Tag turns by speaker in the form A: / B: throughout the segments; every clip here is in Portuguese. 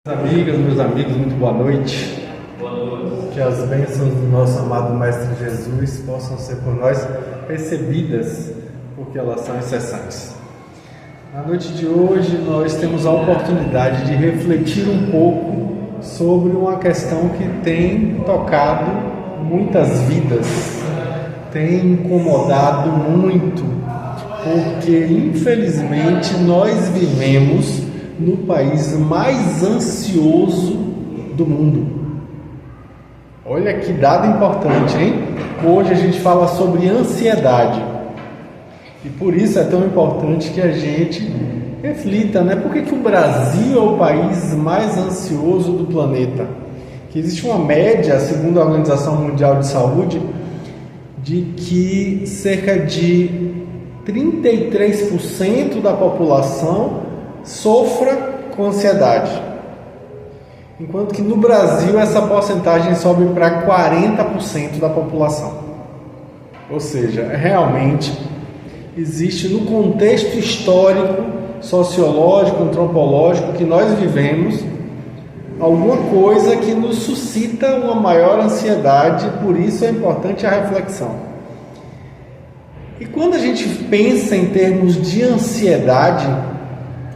A: Amigas, meus amigos, muito boa noite.
B: Boa noite.
A: Que as bênçãos do nosso amado Mestre Jesus possam ser por nós recebidas, porque elas são incessantes. Na noite de hoje, nós temos a oportunidade de refletir um pouco sobre uma questão que tem tocado muitas vidas, tem incomodado muito, porque infelizmente nós vivemos no país mais ansioso do mundo. Olha que dado importante, hein? Hoje a gente fala sobre ansiedade. E por isso é tão importante que a gente reflita, né? Por que o Brasil é o país mais ansioso do planeta? Que existe uma média, segundo a Organização Mundial de Saúde, de que cerca de 33% da população sofra com ansiedade, enquanto que no Brasil essa porcentagem sobe para 40% da população. Ou seja, realmente existe no contexto histórico, sociológico, antropológico que nós vivemos alguma coisa que nos suscita uma maior ansiedade, por isso é importante a reflexão. E quando a gente pensa em termos de ansiedade,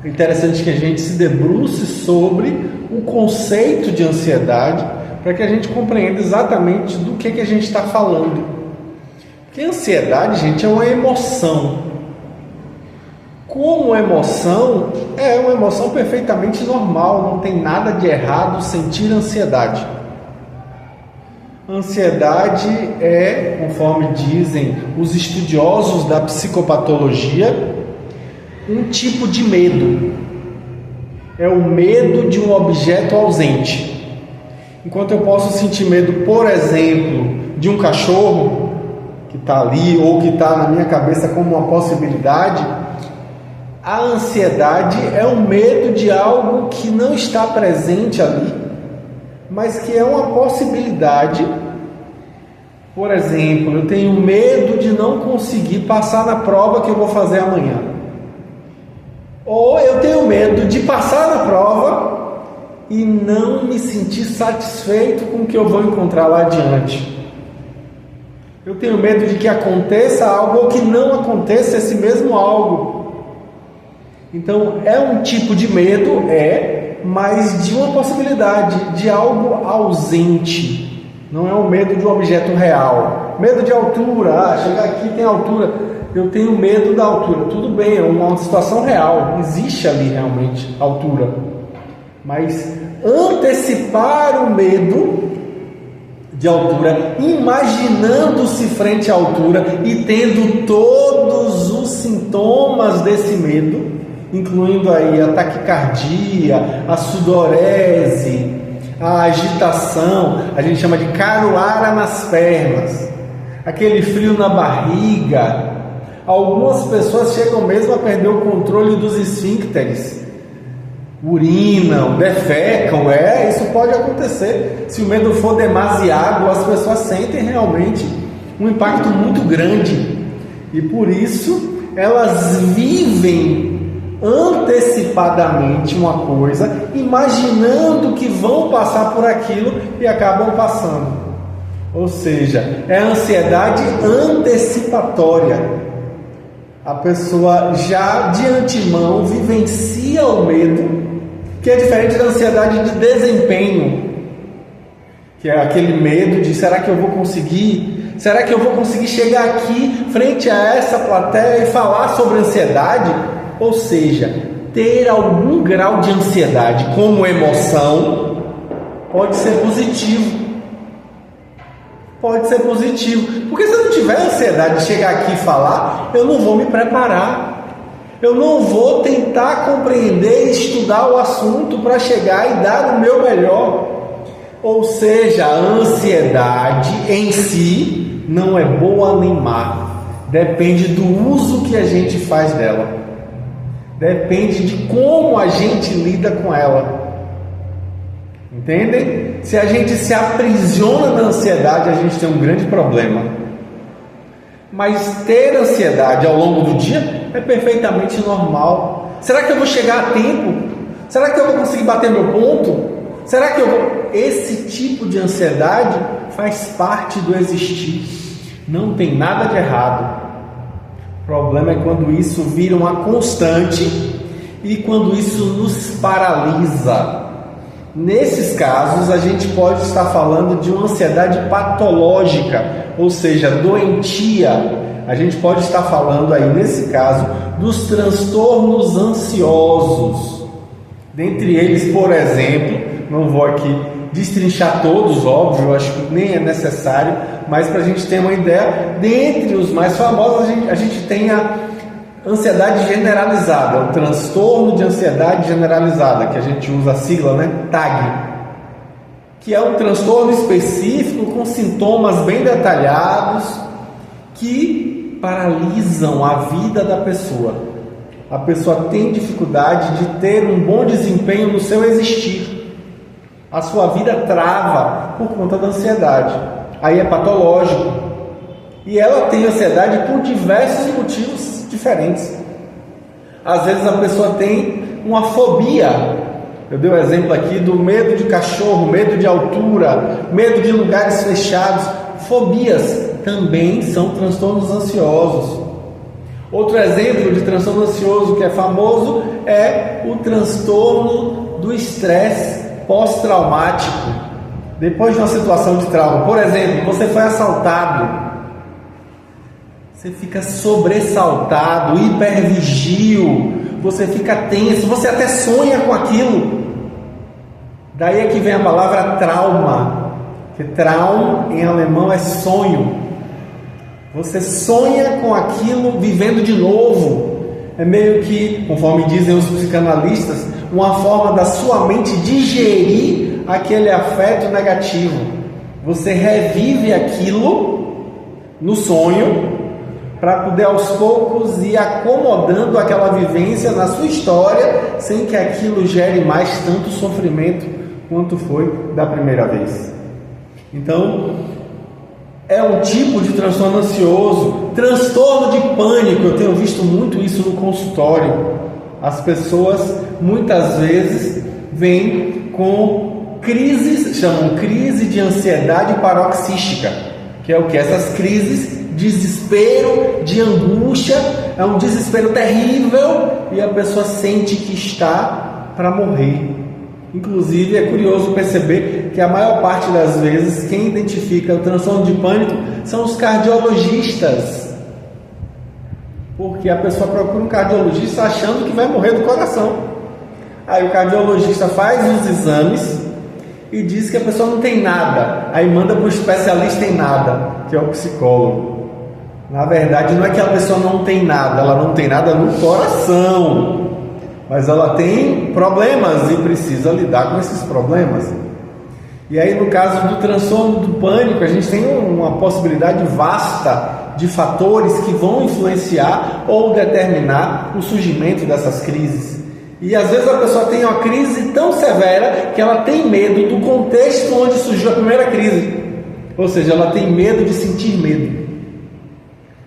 A: é interessante que a gente se debruce sobre o conceito de ansiedade para que a gente compreenda exatamente do que a gente está falando. Porque a ansiedade, gente, é uma emoção. Como emoção, é uma emoção perfeitamente normal, não tem nada de errado sentir ansiedade. Ansiedade é, conforme dizem os estudiosos da psicopatologia, um tipo de medo. É o medo de um objeto ausente. Enquanto eu posso sentir medo, por exemplo, de um cachorro que está ali ou que está na minha cabeça como uma possibilidade, a ansiedade é o medo de algo que não está presente ali, mas que é uma possibilidade. Por exemplo, eu tenho medo de não conseguir passar na prova que eu vou fazer amanhã. Ou eu tenho medo de passar na prova e não me sentir satisfeito com o que eu vou encontrar lá adiante. Eu tenho medo de que aconteça algo ou que não aconteça esse mesmo algo. Então é um tipo de medo, mas de uma possibilidade, de algo ausente. Não é um medo de um objeto real. Medo de altura, chegar aqui tem altura. Eu tenho medo da altura. Tudo bem, é uma situação real. Existe ali realmente altura. Mas antecipar o medo de altura, imaginando-se frente à altura e tendo todos os sintomas desse medo, incluindo aí a taquicardia, a sudorese, a agitação, a gente chama de caruara nas pernas, aquele frio na barriga. Algumas pessoas chegam mesmo a perder o controle dos esfíncteres, urinam, defecam, isso pode acontecer. Se o medo for demasiado, as pessoas sentem realmente um impacto muito grande, e por isso elas vivem antecipadamente uma coisa, imaginando que vão passar por aquilo e acabam passando. Ou seja, é a ansiedade antecipatória. A pessoa já de antemão vivencia o medo, que é diferente da ansiedade de desempenho, que é aquele medo de será que eu vou conseguir? Será que eu vou conseguir chegar aqui frente a essa plateia e falar sobre ansiedade? Ou seja, ter algum grau de ansiedade como emoção pode ser positivo. Pode ser positivo, porque se eu não tiver ansiedade de chegar aqui e falar, eu não vou me preparar, eu não vou tentar compreender e estudar o assunto para chegar e dar o meu melhor. Ou seja, a ansiedade em si não é boa nem má, depende do uso que a gente faz dela, depende de como a gente lida com ela. Entendem? Se a gente se aprisiona na ansiedade, a gente tem um grande problema. Mas ter ansiedade ao longo do dia é perfeitamente normal. Será que eu vou chegar a tempo? Será que eu vou conseguir bater meu ponto? Será que eu vou... Esse tipo de ansiedade faz parte do existir. Não tem nada de errado. O problema é quando isso vira uma constante e quando isso nos paralisa. Nesses casos, a gente pode estar falando de uma ansiedade patológica, ou seja, doentia. A gente pode estar falando aí, nesse caso, dos transtornos ansiosos. Dentre eles, por exemplo, não vou aqui destrinchar todos, óbvio, eu acho que nem é necessário, mas para a gente ter uma ideia, dentre os mais famosos, a gente tem a ansiedade generalizada, o transtorno de ansiedade generalizada, que a gente usa a sigla, né? TAG, que é um transtorno específico com sintomas bem detalhados que paralisam a vida da pessoa. A pessoa tem dificuldade de ter um bom desempenho no seu existir. A sua vida trava por conta da ansiedade. Aí é patológico. E ela tem ansiedade por diversos motivos diferentes. Às vezes a pessoa tem uma fobia. Eu dei o exemplo aqui do medo de cachorro, medo de altura, medo de lugares fechados. Fobias também são transtornos ansiosos. Outro exemplo de transtorno ansioso que é famoso é o transtorno do estresse pós-traumático. Depois de uma situação de trauma, por exemplo, você foi assaltado, você fica sobressaltado, hipervigio, você fica tenso, você até sonha com aquilo. Daí é que vem a palavra trauma, que traum em alemão é sonho. Você sonha com aquilo vivendo de novo. É meio que, conforme dizem os psicanalistas, uma forma da sua mente digerir aquele afeto negativo. Você revive aquilo no sonho para poder aos poucos ir acomodando aquela vivência na sua história sem que aquilo gere mais tanto sofrimento quanto foi da primeira vez. Então, é um tipo de transtorno ansioso. Transtorno de pânico, eu tenho visto muito isso no consultório. As pessoas muitas vezes vêm com crises, chamam crise de ansiedade paroxística, que é o que? Essas crises, desespero, de angústia, é um desespero terrível e a pessoa sente que está para morrer. Inclusive é curioso perceber que a maior parte das vezes quem identifica o transtorno de pânico são os cardiologistas, porque a pessoa procura um cardiologista achando que vai morrer do coração. Aí o cardiologista faz os exames e diz que a pessoa não tem nada, aí manda para o especialista em nada, que é o psicólogo. Na verdade não é que a pessoa não tem nada, ela não tem nada no coração, mas ela tem problemas e precisa lidar com esses problemas. E aí no caso do transtorno do pânico, a gente tem uma possibilidade vasta de fatores que vão influenciar ou determinar o surgimento dessas crises. E às vezes a pessoa tem uma crise tão severa que ela tem medo do contexto onde surgiu a primeira crise. Ou seja, ela tem medo de sentir medo.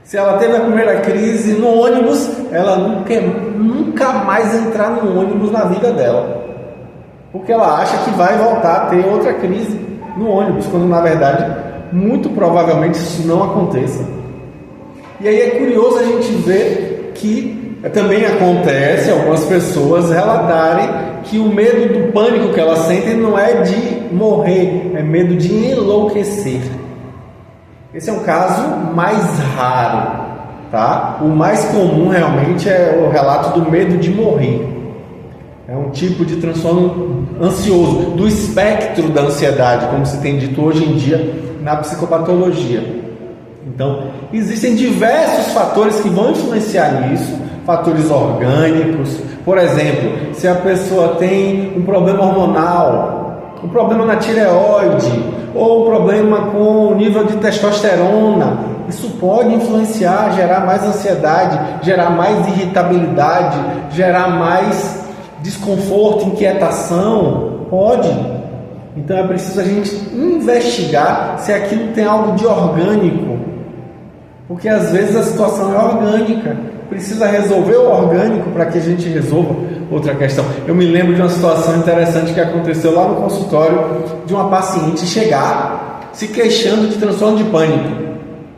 A: Se ela teve a primeira crise no ônibus, ela nunca mais entrar no ônibus na vida dela, porque ela acha que vai voltar a ter outra crise no ônibus, quando na verdade, muito provavelmente isso não aconteça. E aí é curioso a gente ver que também acontece algumas pessoas relatarem que o medo do pânico que elas sentem não é de morrer, é medo de enlouquecer. Esse é um caso mais raro, tá? O mais comum realmente é o relato do medo de morrer. É um tipo de transtorno ansioso, do espectro da ansiedade, como se tem dito hoje em dia na psicopatologia. Então, existem diversos fatores que vão influenciar nisso, fatores orgânicos. Por exemplo, se a pessoa tem um problema hormonal, um problema na tireoide, ou um problema com o nível de testosterona, isso pode influenciar, gerar mais ansiedade, gerar mais irritabilidade, gerar mais desconforto, inquietação, pode. Então é preciso a gente investigar se aquilo tem algo de orgânico, porque às vezes a situação é orgânica precisa resolver o orgânico para que a gente resolva outra questão. Eu me lembro de uma situação interessante que aconteceu lá no consultório, de uma paciente chegar se queixando de transtorno de pânico,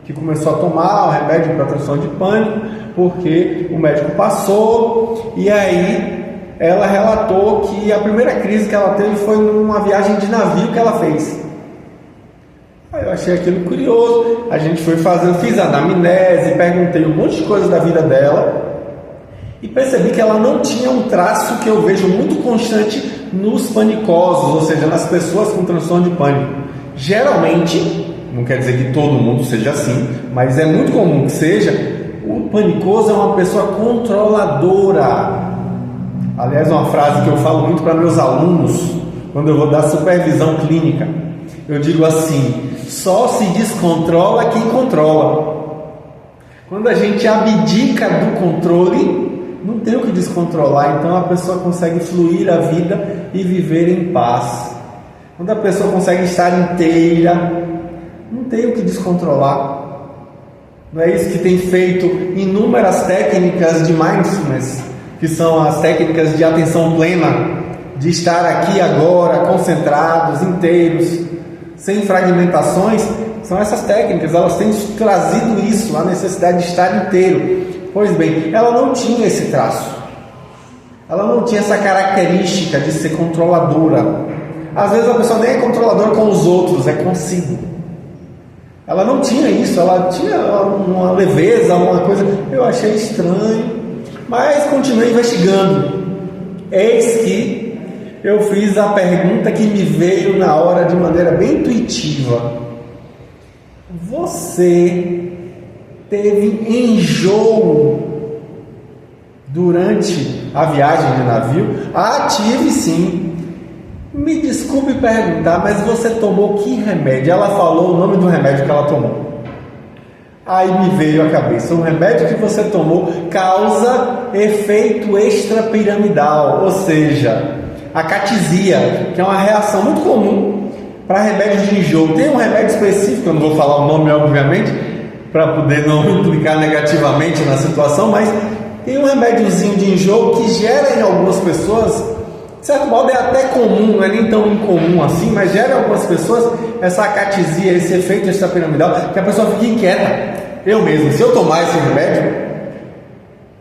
A: que começou a tomar o remédio para transtorno de pânico, porque o médico passou, e aí ela relatou que a primeira crise que ela teve foi numa viagem de navio que ela fez. Aí eu achei aquilo curioso, a gente foi fazendo, fiz a anamnese, perguntei um monte de coisa da vida dela, e percebi que ela não tinha um traço que eu vejo muito constante nos panicosos, ou seja, nas pessoas com transtorno de pânico. Geralmente, não quer dizer que todo mundo seja assim, mas é muito comum que seja, o panicoso é uma pessoa controladora. Aliás, uma frase que eu falo muito para meus alunos, quando eu vou dar supervisão clínica, eu digo assim: só se descontrola quem controla. Quando a gente abdica do controle, não tem o que descontrolar, então a pessoa consegue fluir a vida e viver em paz. Quando a pessoa consegue estar inteira, não tem o que descontrolar. Não é isso que tem feito inúmeras técnicas de mindfulness, que são as técnicas de atenção plena, de estar aqui agora, concentrados, inteiros, sem fragmentações. São essas técnicas, elas têm trazido isso, a necessidade de estar inteiro. Pois bem, ela não tinha esse traço, ela não tinha essa característica de ser controladora. Às vezes a pessoa nem é controladora com os outros, é consigo. Ela não tinha isso, ela tinha uma leveza, uma coisa. Eu achei estranho, mas continuei investigando. Eis que eu fiz a pergunta que me veio na hora de maneira bem intuitiva: você teve enjoo durante a viagem de navio? Ah, tive sim. Me desculpe perguntar, mas você tomou que remédio? Ela falou o nome do remédio que ela tomou. Aí me veio à cabeça: o remédio que você tomou causa efeito extrapiramidal, ou seja, acatesia, que é uma reação muito comum para remédios de enjoo. Tem um remédio específico, eu não vou falar o nome obviamente, para poder não implicar negativamente na situação, mas tem um remédiozinho de enjoo que gera em algumas pessoas, de certo modo é até comum, não é nem tão incomum assim, mas gera em algumas pessoas essa acatesia, esse efeito extrapiramidal, que a pessoa fica inquieta. Eu mesmo, se eu tomar esse remédio,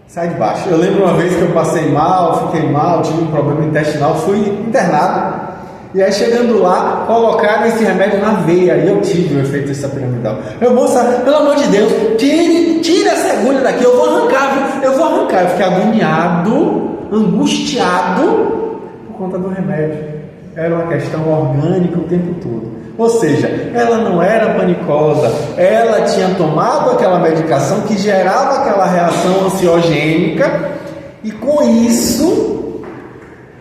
A: sai de baixo. Eu lembro uma vez que eu passei mal, fiquei mal, tive um problema intestinal, fui internado. E aí chegando lá, colocaram esse remédio na veia, e eu tive o efeito extrapiramidal. Eu, moça, pelo amor de Deus, tira essa agulha daqui, eu vou arrancar, viu? Eu vou arrancar. Eu fiquei agoniado, angustiado por conta do remédio. Era uma questão orgânica o tempo todo. Ou seja, ela não era panicosa, ela tinha tomado aquela medicação que gerava aquela reação ansiogênica, e com isso...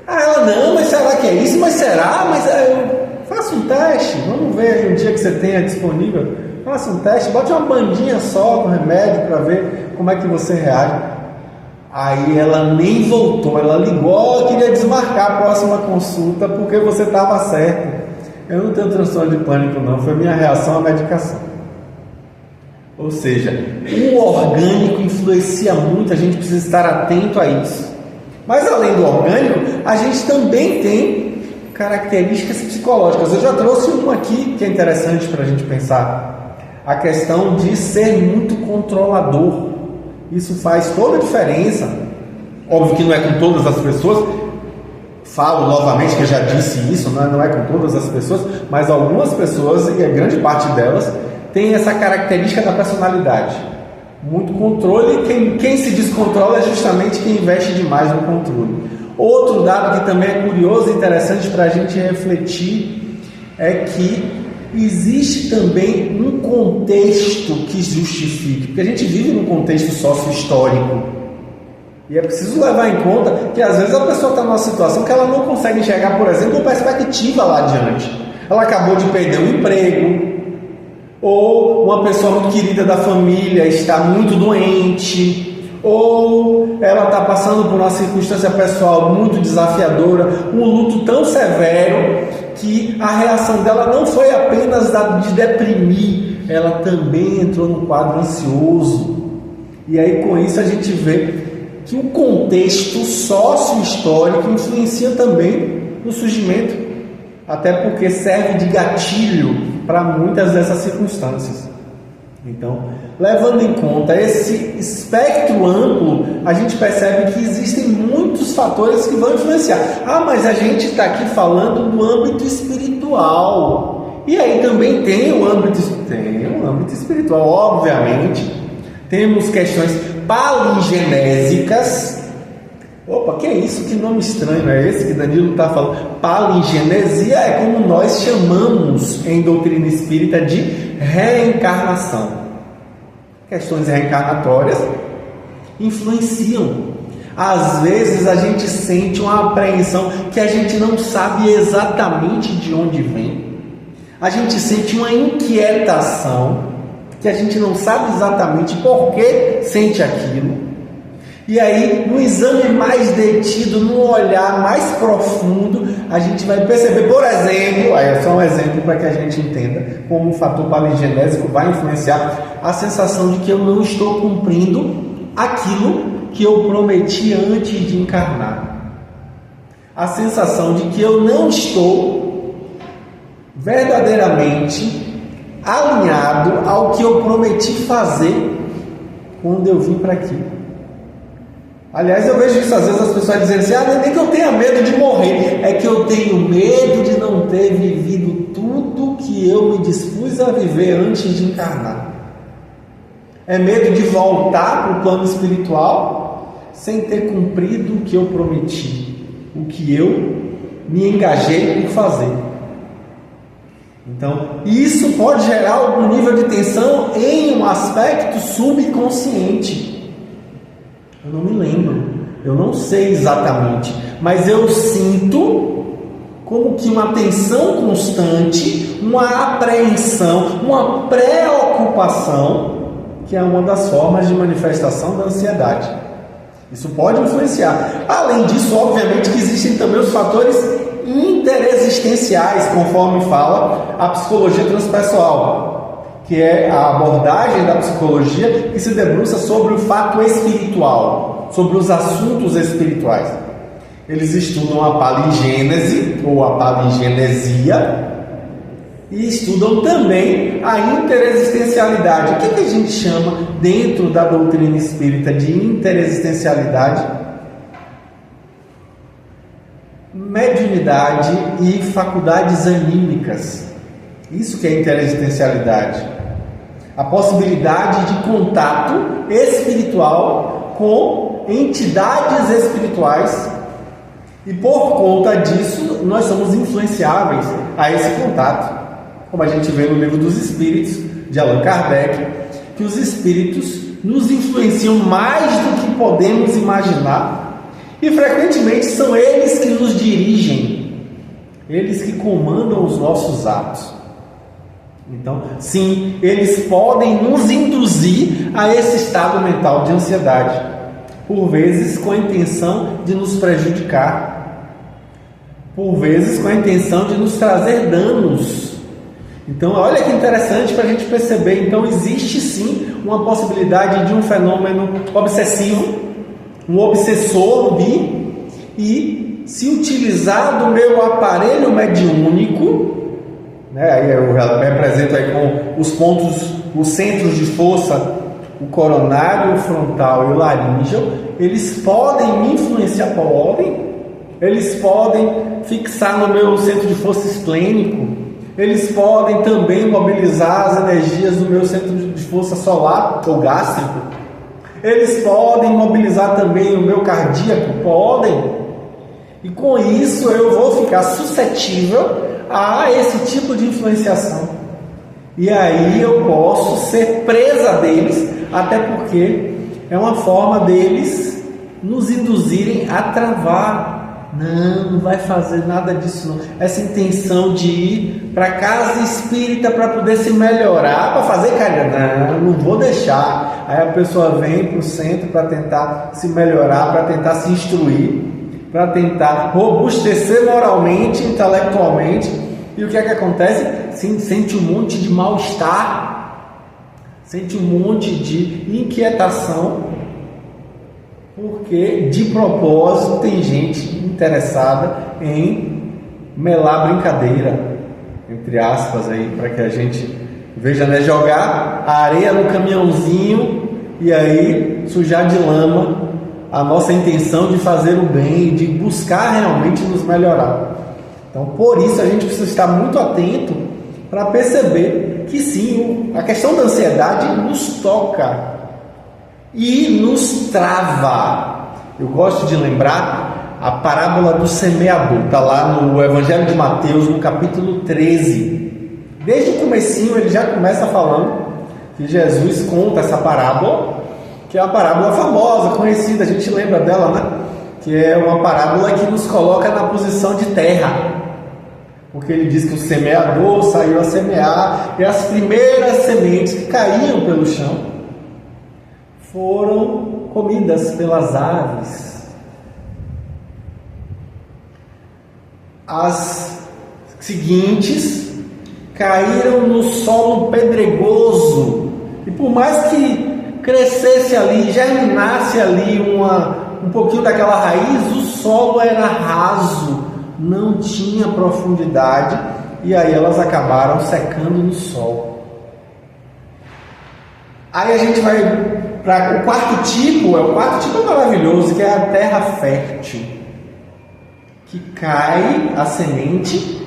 A: ela não, mas será que é isso? Mas será? Mas faça um teste, vamos ver aí um dia que você tenha disponível. Faça um teste, bote uma bandinha só com remédio para ver como é que você reage. Aí ela nem voltou, ela ligou, queria desmarcar a próxima consulta porque você estava certo. Eu não tenho transtorno de pânico não, foi minha reação à medicação. Ou seja, o orgânico influencia muito, a gente precisa estar atento a isso. Mas além do orgânico, a gente também tem características psicológicas. Eu já trouxe uma aqui que é interessante para a gente pensar. A questão de ser muito controlador. Isso faz toda a diferença. Óbvio que não é com todas as pessoas. Falo novamente que eu já disse isso, não é com todas as pessoas, mas algumas pessoas, e a grande parte delas, tem essa característica da personalidade. Muito controle, quem se descontrola é justamente quem investe demais no controle. Outro dado que também é curioso e interessante para a gente refletir é que existe também um contexto que justifique, porque a gente vive num contexto sócio-histórico e é preciso levar em conta que às vezes a pessoa está numa situação que ela não consegue enxergar, por exemplo, uma perspectiva lá adiante. Ela acabou de perder um emprego, ou uma pessoa muito querida da família está muito doente, ou ela está passando por uma circunstância pessoal muito desafiadora, um luto tão severo que a reação dela não foi apenas de deprimir, ela também entrou num quadro ansioso. E aí com isso a gente vê que o contexto sócio-histórico influencia também no surgimento, até porque serve de gatilho para muitas dessas circunstâncias. Então, levando em conta esse espectro amplo, a gente percebe que existem muitos fatores que vão influenciar. Mas a gente está aqui falando do âmbito espiritual. E aí também tem o âmbito espiritual, obviamente. Temos questões palingenésicas. Opa, que é isso? Que nome estranho é esse que Danilo está falando? Palingenesia é como nós chamamos em doutrina espírita de reencarnação. Questões reencarnatórias influenciam. Às vezes a gente sente uma apreensão que a gente não sabe exatamente de onde vem. A gente sente uma inquietação que a gente não sabe exatamente por que sente aquilo. E aí, no exame mais detido, no olhar mais profundo, a gente vai perceber, por exemplo, aí é só um exemplo para que a gente entenda como o fator palingenésico vai influenciar a sensação de que eu não estou cumprindo aquilo que eu prometi antes de encarnar. A sensação de que eu não estou verdadeiramente alinhado ao que eu prometi fazer quando eu vim para aqui. Aliás, eu vejo isso às vezes as pessoas dizendo assim, não é nem que eu tenha medo de morrer, é que eu tenho medo de não ter vivido tudo que eu me dispus a viver antes de encarnar. É medo de voltar para o plano espiritual sem ter cumprido o que eu prometi, o que eu me engajei por fazer. Então, isso pode gerar algum nível de tensão em um aspecto subconsciente. Eu não me lembro, eu não sei exatamente, mas eu sinto como que uma tensão constante, uma apreensão, uma preocupação, que é uma das formas de manifestação da ansiedade. Isso pode influenciar. Além disso, obviamente que existem também os fatores interexistenciais, conforme fala a psicologia transpessoal, que é a abordagem da psicologia que se debruça sobre o fato espiritual, sobre os assuntos espirituais. Eles estudam a palingênese ou a palingenesia e estudam também a interexistencialidade. O que a gente chama dentro da doutrina espírita de interexistencialidade? Mediunidade e faculdades anímicas. Isso que é interexistencialidade. A possibilidade de contato espiritual com entidades espirituais. E por conta disso, nós somos influenciáveis a esse contato. Como a gente vê no Livro dos Espíritos, de Allan Kardec, que os espíritos nos influenciam mais do que podemos imaginar. E frequentemente são eles que nos dirigem, eles que comandam os nossos atos. Então, sim, eles podem nos induzir a esse estado mental de ansiedade, por vezes com a intenção de nos prejudicar, por vezes com a intenção de nos trazer danos. Então, olha que interessante para a gente perceber. Então, existe sim uma possibilidade de um fenômeno obsessivo, um obsessor e se utilizar do meu aparelho mediúnico, aí eu represento aí com os pontos, os centros de força, o coronário, o frontal e o laríngeo, eles podem me influenciar, eles podem fixar no meu centro de força esplênico, eles podem também mobilizar as energias do meu centro de força solar ou gástrico, eles podem mobilizar também o meu cardíaco, podem, e com isso eu vou ficar suscetível a esse tipo de influenciação, e aí eu posso ser presa deles, até porque é uma forma deles nos induzirem a travar. Não vai fazer nada disso não. Essa intenção de ir para casa espírita para poder se melhorar, para fazer caridade, não vou deixar. Aí a pessoa vem para o centro para tentar se melhorar, para tentar se instruir, para tentar robustecer moralmente, intelectualmente. E o que é que acontece? Sente um monte de mal-estar, sente um monte de inquietação, porque de propósito tem gente interessada em melar brincadeira, entre aspas, aí, para que a gente veja, né? Jogar a areia no caminhãozinho e aí sujar de lama a nossa intenção de fazer o bem, de buscar realmente nos melhorar. Então, por isso a gente precisa estar muito atento para perceber que sim, a questão da ansiedade nos toca e nos trava. Eu gosto de lembrar a parábola do semeador, está lá no Evangelho de Mateus, no capítulo 13. Desde o comecinho ele já começa falando que Jesus conta essa parábola, que é uma parábola famosa, conhecida, a gente lembra dela, né? Que é uma parábola que nos coloca na posição de terra, porque ele diz que o semeador saiu a semear e as primeiras sementes que caíam pelo chão foram comidas pelas aves. As seguintes caíram no solo pedregoso e por mais que crescesse ali, germinasse ali um pouquinho daquela raiz, o solo era raso, não tinha profundidade e aí elas acabaram secando no sol. Aí a gente vai para o quarto tipo maravilhoso, que é a terra fértil, que cai a semente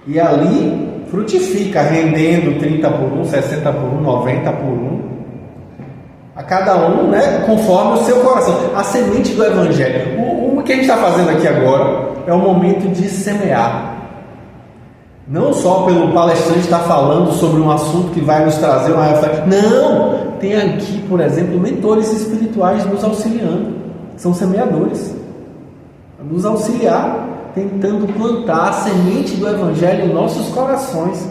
A: e ali frutifica, rendendo 30 por 1, 60 por 1, 90 por 1, a cada um, né, conforme o seu coração. A semente do Evangelho. O que a gente está fazendo aqui agora é o momento de semear. Não só pelo palestrante estar falando sobre um assunto que vai nos trazer uma reflexão. Não! Tem aqui, por exemplo, mentores espirituais nos auxiliando. São semeadores. Nos auxiliar, tentando plantar a semente do Evangelho em nossos corações,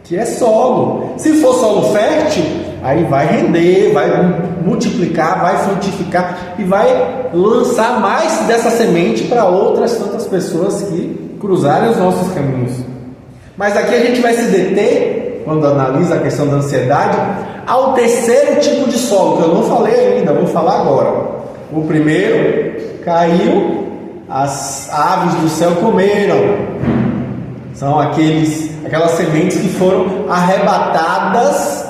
A: que é solo. Se for solo fértil, aí vai render, vai multiplicar, vai frutificar e vai lançar mais dessa semente para outras tantas pessoas que cruzarem os nossos caminhos. Mas aqui a gente vai se deter, quando analisa a questão da ansiedade, ao terceiro tipo de solo, que eu não falei ainda, vou falar agora. O primeiro, caiu, as aves do céu comeram. São aquelas sementes que foram arrebatadas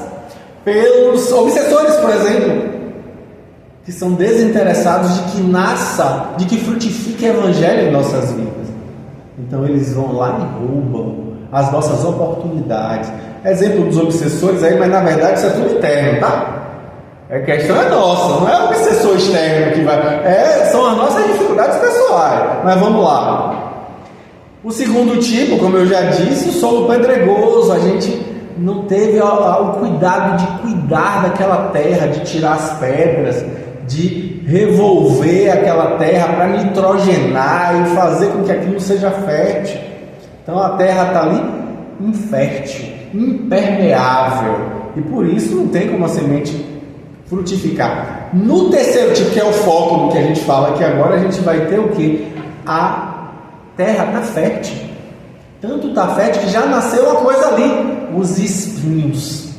A: pelos obsessores, por exemplo, que são desinteressados de que nasça, de que frutifique o Evangelho em nossas vidas. Então eles vão lá e roubam as nossas oportunidades. Exemplo dos obsessores aí, mas na verdade isso é tudo interno, tá? A questão é nossa, não é o obsessor externo que vai. São as nossas dificuldades pessoais. Mas vamos lá. O segundo tipo, como eu já disse, o solo pedregoso. A gente não teve o cuidado de cuidar daquela terra, de tirar as pedras, de revolver aquela terra para nitrogenar e fazer com que aquilo seja fértil. Então a terra está ali infértil, impermeável, e por isso não tem como a semente frutificar. No terceiro tipo, que é o foco do que a gente fala aqui agora, a gente vai ter o que? A terra está fértil. Tanto está fértil que já nasceu uma coisa ali, os espinhos.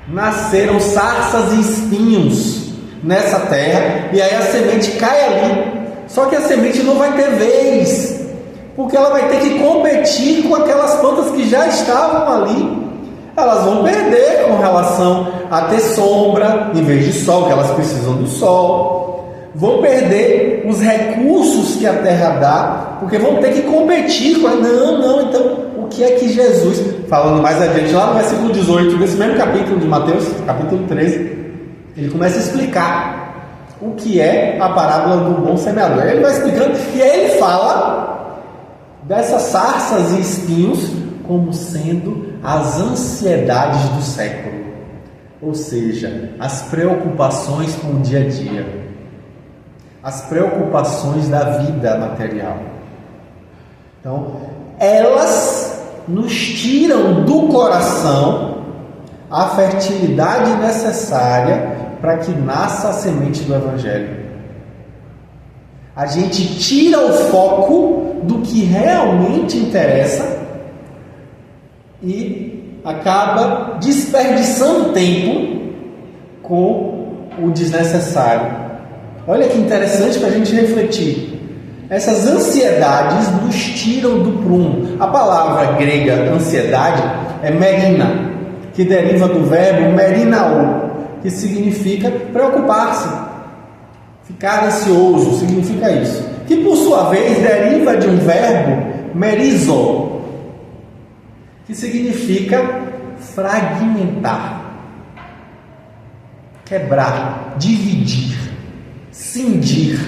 A: Nasceram sarças e espinhos nessa terra, e aí a semente cai ali. Só que a semente não vai ter vez, porque ela vai ter que competir com aquelas plantas que já estavam ali. Elas vão perder com relação a ter sombra em vez de sol, que elas precisam do sol. Vão perder os recursos que a terra dá, porque vão ter que competir com ela. Não, então o que é que Jesus, falando mais adiante, lá no versículo 18, nesse mesmo capítulo de Mateus, capítulo 13, ele começa a explicar o que é a parábola do bom semeador. Ele vai explicando, e aí ele fala dessas sarças e espinhos como sendo as ansiedades do século, ou seja, as preocupações com o dia a dia, as preocupações da vida material. Então, elas nos tiram do coração a fertilidade necessária para que nasça a semente do Evangelho. A gente tira o foco do que realmente interessa e acaba desperdiçando tempo com o desnecessário. Olha que interessante para a gente refletir. Essas ansiedades nos tiram do prumo. A palavra grega ansiedade é merina, que deriva do verbo merinao, que significa preocupar-se, ficar ansioso, significa isso. Que por sua vez deriva de um verbo merizo, que significa fragmentar, quebrar, dividir, cindir.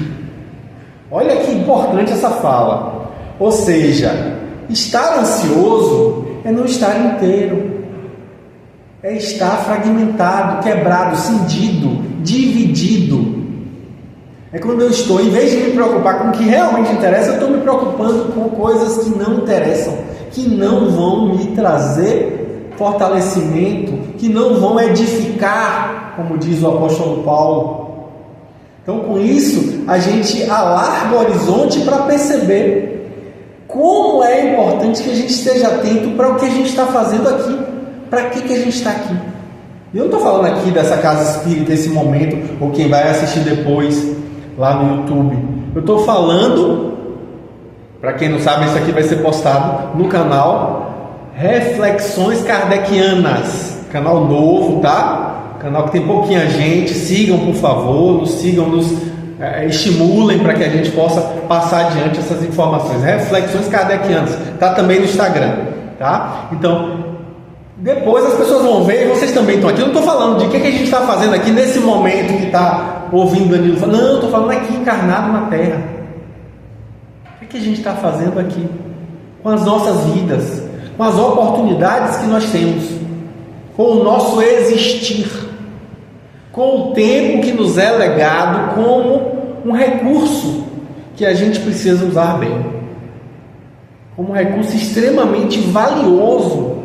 A: Olha que importante essa fala. Ou seja, estar ansioso é não estar inteiro, é estar fragmentado, quebrado, cindido, dividido. É quando eu estou, em vez de me preocupar com o que realmente interessa, eu estou me preocupando com coisas que não interessam, que não vão me trazer fortalecimento, que não vão edificar, como diz o apóstolo Paulo. Então, com isso, a gente alarga o horizonte para perceber como é importante que a gente esteja atento para o que a gente está fazendo aqui. Para que a gente está aqui? Eu não estou falando aqui dessa casa espírita, esse momento, ou quem vai assistir depois lá no YouTube. Eu estou falando, para quem não sabe, isso aqui vai ser postado no canal Reflexões Kardecianas. Canal novo, tá? Canal que tem pouquinha gente. Sigam, por favor, nos sigam, nos estimulem para que a gente possa passar adiante essas informações. Reflexões Kardecianas. Tá também no Instagram, tá? Então, depois as pessoas vão ver, e vocês também estão aqui. Eu não estou falando de o que a gente está fazendo aqui nesse momento que está ouvindo Danilo falar. Não, eu estou falando aqui encarnado na Terra. O que a gente está fazendo aqui? Com as nossas vidas, com as oportunidades que nós temos, com o nosso existir, com o tempo que nos é legado como um recurso que a gente precisa usar bem, como um recurso extremamente valioso.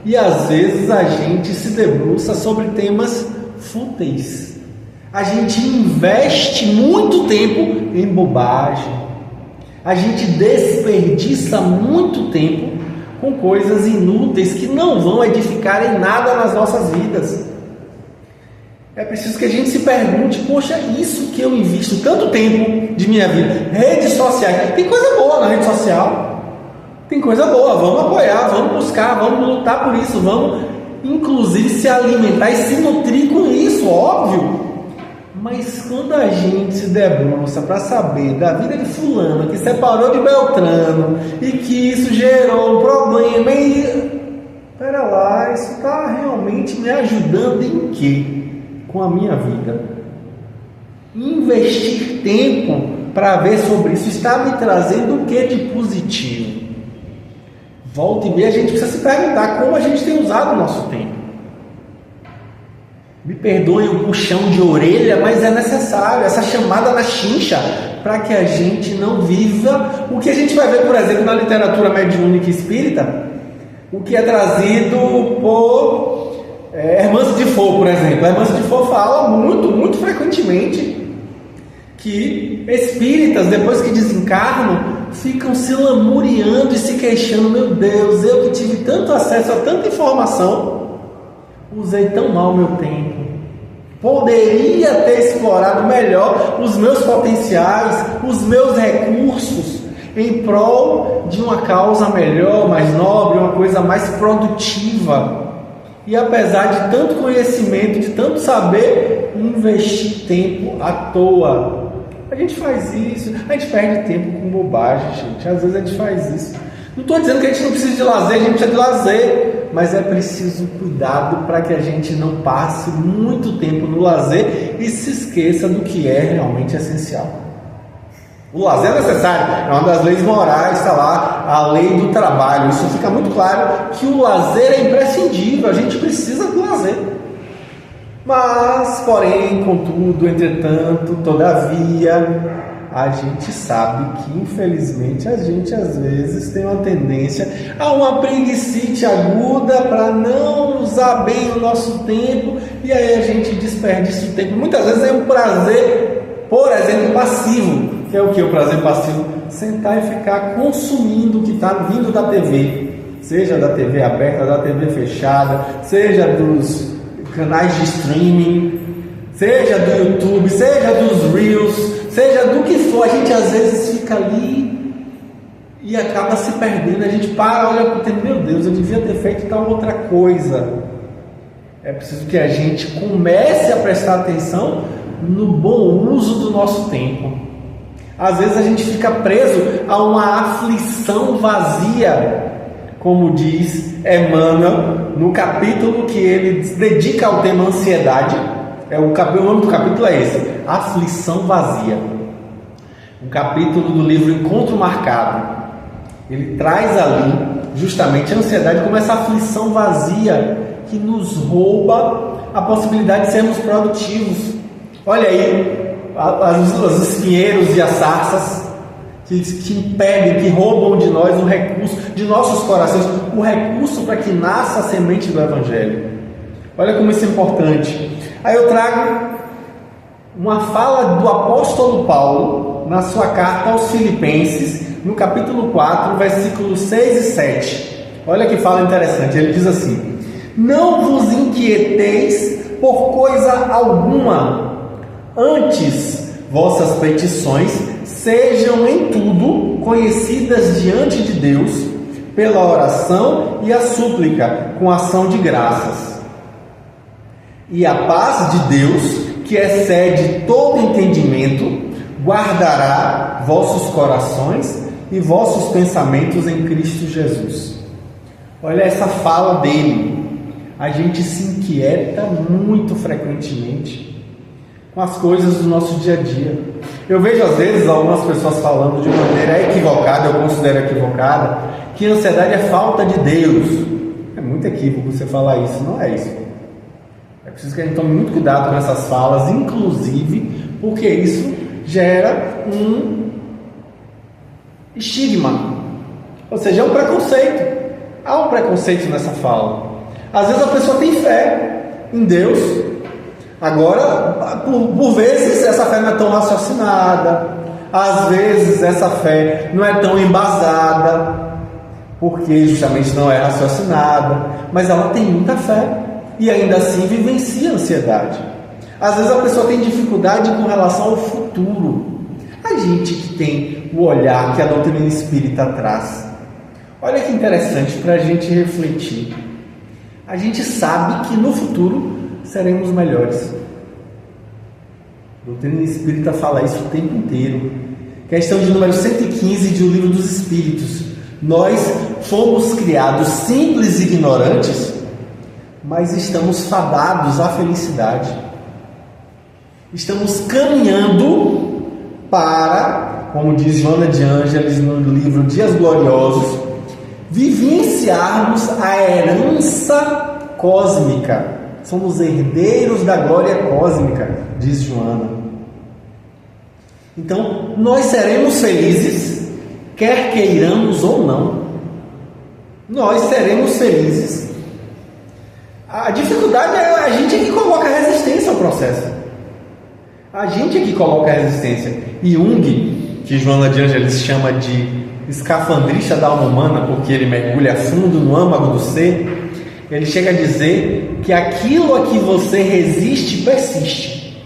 A: E às vezes a gente se debruça sobre temas fúteis. A gente investe muito tempo em bobagem. A gente desperdiça muito tempo com coisas inúteis que não vão edificar em nada nas nossas vidas. É preciso que a gente se pergunte: poxa, isso que eu invisto tanto tempo de minha vida, redes sociais, tem coisa boa na rede social. Tem coisa boa, vamos apoiar, vamos buscar, vamos lutar por isso, vamos inclusive se alimentar e se nutrir com isso, óbvio. Mas quando a gente se debruça para saber da vida de fulano que separou de Beltrano e que isso gerou um problema, e pera lá, isso está realmente me ajudando em quê? Com a minha vida? Investir tempo para ver sobre isso está me trazendo o que de positivo? Volta e meia a gente precisa se perguntar como a gente tem usado o nosso tempo. Me perdoem o puxão de orelha, mas é necessário, essa chamada na chincha, para que a gente não viva o que a gente vai ver, por exemplo, na literatura mediúnica espírita, o que é trazido por Hermance de Foucault, por exemplo. Hermance de Foucault fala muito frequentemente que espíritas, depois que desencarnam, ficam se lamuriando e se queixando: meu Deus, eu que tive tanto acesso a tanta informação, usei tão mal meu tempo, poderia ter explorado melhor os meus potenciais, os meus recursos, em prol de uma causa melhor, mais nobre, uma coisa mais produtiva. E apesar de tanto conhecimento, de tanto saber, investir tempo à toa. A gente faz isso, a gente perde tempo com bobagem, gente. Às vezes a gente faz isso. Não estou dizendo que a gente não precisa de lazer, a gente precisa de lazer, mas é preciso cuidado para que a gente não passe muito tempo no lazer e se esqueça do que é realmente essencial. O lazer é necessário, é uma das leis morais, está lá, a lei do trabalho. Isso fica muito claro que o lazer é imprescindível, a gente precisa do lazer. Mas, porém, contudo, entretanto, todavia, a gente sabe que, infelizmente, a gente às vezes tem uma tendência a uma preguicite aguda para não usar bem o nosso tempo, e aí a gente desperdiça o tempo. Muitas vezes é um prazer, por exemplo, passivo. Que é o que? O prazer passivo? Sentar e ficar consumindo o que está vindo da TV. seja da TV aberta, da TV fechada, seja dos canais de streaming, seja do YouTube, seja dos Reels, seja do que for, a gente às vezes fica ali e acaba se perdendo. A gente para, olha para o tempo, meu Deus, eu devia ter feito tal outra coisa. É preciso que a gente comece a prestar atenção no bom uso do nosso tempo. Às vezes a gente fica preso a uma aflição vazia, como diz Emmanuel no capítulo que ele dedica ao tema ansiedade. O nome do capítulo é esse, Aflição Vazia. Um capítulo do livro Encontro Marcado. Ele traz ali justamente a ansiedade como essa aflição vazia que nos rouba a possibilidade de sermos produtivos. Olha aí, os espinheiros e as sarças que impedem, que roubam de nós o recurso, de nossos corações, o recurso para que nasça a semente do Evangelho. Olha como isso é importante. Aí eu trago uma fala do apóstolo Paulo na sua carta aos Filipenses, no capítulo 4, versículos 6 e 7. Olha que fala interessante, ele diz assim: não vos inquieteis por coisa alguma, antes vossas petições sejam em tudo conhecidas diante de Deus pela oração e a súplica com ação de graças. E a paz de Deus, que excede todo entendimento, guardará vossos corações e vossos pensamentos em Cristo Jesus. Olha essa fala dele. A gente se inquieta muito frequentemente com as coisas do nosso dia a dia. Eu vejo às vezes algumas pessoas falando de maneira equivocada, eu considero equivocada, que a ansiedade é falta de Deus. É muito equívoco você falar isso, não é isso. É preciso que a gente tome muito cuidado com essas falas, inclusive porque isso gera um estigma, ou seja, é um preconceito. Há um preconceito nessa fala. Às vezes a pessoa tem fé em Deus, agora por vezes essa fé não é tão raciocinada, às vezes essa fé não é tão embasada, porque justamente não é raciocinada, mas ela tem muita fé e ainda assim vivencia a ansiedade. Às vezes a pessoa tem dificuldade com relação ao futuro. A gente que tem o olhar que a doutrina espírita traz, olha que interessante para a gente refletir. A gente sabe que no futuro seremos melhores. A doutrina espírita fala isso o tempo inteiro. Questão de número 115 de O Livro dos Espíritos. Nós fomos criados simples e ignorantes, mas estamos fadados à felicidade. Estamos caminhando para, como diz Joana de Ângeles no livro Dias Gloriosos, vivenciarmos a herança cósmica. Somos herdeiros da glória cósmica, diz Joana. Então, nós seremos felizes, quer queiramos ou não. Nós seremos felizes. A dificuldade é a gente que coloca resistência ao processo. A gente que coloca resistência. E Jung, que Joana de Ângeles chama de escafandrista da alma humana, porque ele mergulha fundo no âmago do ser, ele chega a dizer que aquilo a que você resiste, persiste.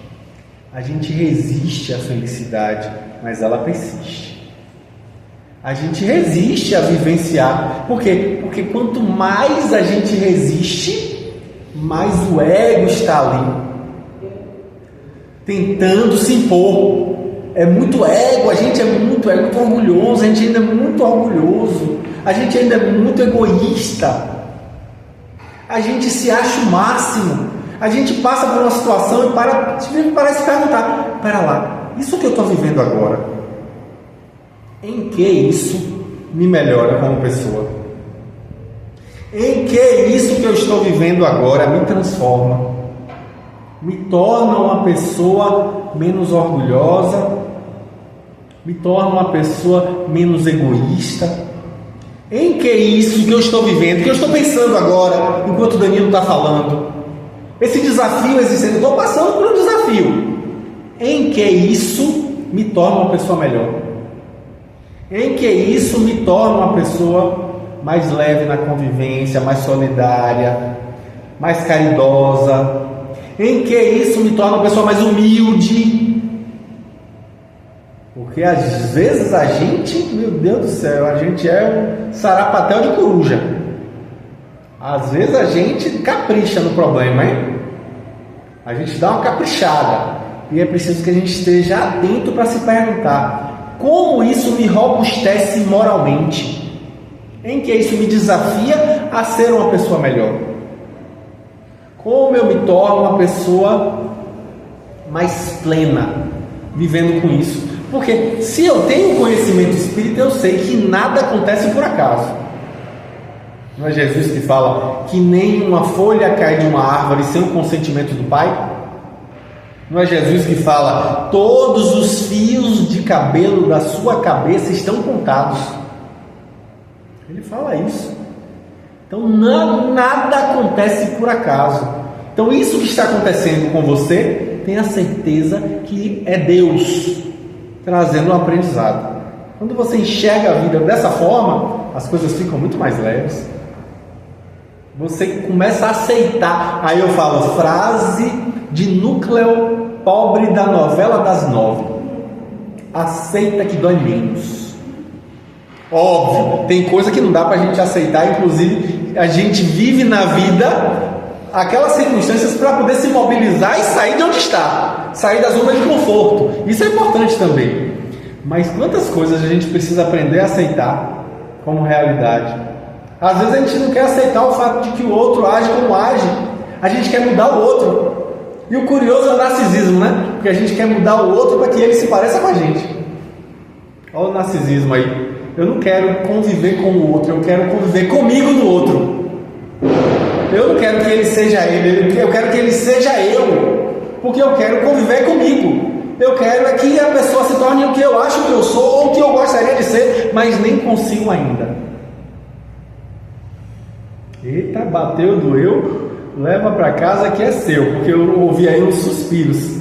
A: A gente resiste à felicidade, mas ela persiste. A gente resiste a vivenciar. Por quê? Porque quanto mais a gente resiste, mais o ego está ali, tentando se impor. É muito ego, a gente é muito orgulhoso, a gente ainda é muito orgulhoso, a gente ainda é muito egoísta, a gente se acha o máximo, a gente passa por uma situação e para se perguntar, espera lá, isso que eu estou vivendo agora, em que isso me melhora como pessoa? Em que isso que eu estou vivendo agora me transforma? Me torna uma pessoa menos orgulhosa, me torna uma pessoa menos egoísta? Em que isso que eu estou vivendo, que eu estou pensando agora, enquanto o Danilo está falando, esse desafio existente, eu estou passando por um desafio, em que isso me torna uma pessoa melhor? Em que isso me torna uma pessoa mais leve na convivência, mais solidária, mais caridosa? Em que isso me torna uma pessoa mais humilde? Porque às vezes a gente, meu Deus do céu, a gente é um sarapatel de coruja. Às vezes a gente capricha no problema, hein? A gente dá uma caprichada. E é preciso que a gente esteja atento para se perguntar: como isso me robustece moralmente? Em que isso me desafia a ser uma pessoa melhor? Como eu me torno uma pessoa mais plena, vivendo com isso? Porque se eu tenho conhecimento espírita, eu sei que nada acontece por acaso. Não é Jesus que fala que nenhuma folha cai de uma árvore sem o consentimento do Pai? Não é Jesus que fala: todos os fios de cabelo da sua cabeça estão contados? Ele fala isso. Então nada acontece por acaso. Então isso que está acontecendo com você, tenha certeza que é Deus trazendo um aprendizado. Quando você enxerga a vida dessa forma, as coisas ficam muito mais leves. Você começa a aceitar. Aí eu falo, frase de núcleo pobre da novela das 9: aceita que dói menos. Óbvio, tem coisa que não dá pra gente aceitar. Inclusive, a gente vive na vida aquelas circunstâncias para poder se mobilizar e sair de onde está, sair da zona de conforto. Isso é importante também. Mas quantas coisas a gente precisa aprender a aceitar como realidade? Às vezes a gente não quer aceitar o fato de que o outro age como age. A gente quer mudar o outro. E o curioso é o narcisismo, né? Porque a gente quer mudar o outro para que ele se pareça com a gente. Olha o narcisismo aí. Eu não quero conviver com o outro, eu quero conviver comigo no outro. Eu não quero que ele seja ele, eu quero que ele seja eu. Porque eu quero conviver comigo. Eu quero é que a pessoa se torne o que eu acho que eu sou ou o que eu gostaria de ser, mas nem consigo ainda. Eita, bateu, doeu, leva para casa que é seu, porque eu ouvi aí uns suspiros.